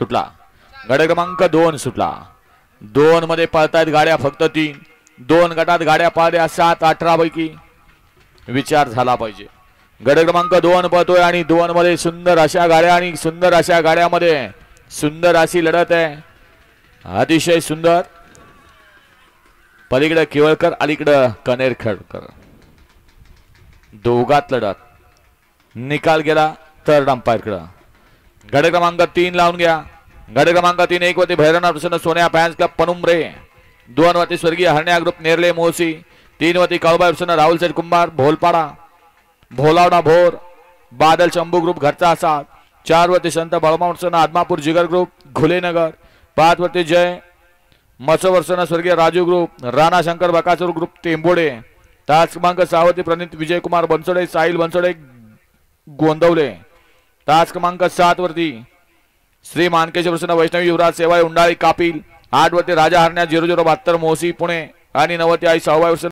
सुटला. गट क्रमांक 2 सुटला. 2 मध्ये पळतायत गाड्या फक्त 3. 2 गटात गाड्या पळल्या 7-18 पैकी विचार झाला पाहिजे. गट क्रमांक 2 पळतोय आणि 2 मध्ये सुंदर अशा गाड्या आणि सुंदर अशा गाड्यामध्ये सुंदर अशी लढत आहे. अतिशय सुंदर. पलीकडे केवळकर अलीकडे कनेरखेडकर दोघात लढत. निकाल गेला थर्ड अंपायर कडे. गट क्रमांक 3 लावून घ्या. गट क्रमांक 3 1 वरती भैरवनाथ प्रसन्न सोन्या फॅन्स क्लब पनुमरे. 2 वरती स्वर्गीय हरण्या ग्रुप नेरले मोसी. 3 वरती काळूबाई प्रसन्न राहुल सेठ कुंभार भोलपाडा भोलावडा भोर बादल शंभू ग्रुप घरचा साथ. 4 वरती संत बाळूमामा प्रसन्न आदमापूर जिगर ग्रुप घुलेनगर. 5 वरती जय मत्स्य प्रसन्न स्वर्गीय राजू ग्रुप राणा शंकर बकासूर ग्रुप टेंबोडे. तास क्रमांक 6 वरती प्रणित विजयकुमार बनसोडे साहिल बनसोडे गोंदवले. तास क्रमांक 7 वरती श्री मानकेश्वर प्रसन्न वैष्णवी युवराज सेवाळे उंडाळी कापिल. 8 वरती राजा हरण्या 0072 मोसी पुणे आणि 9 वरती आई साऊबाई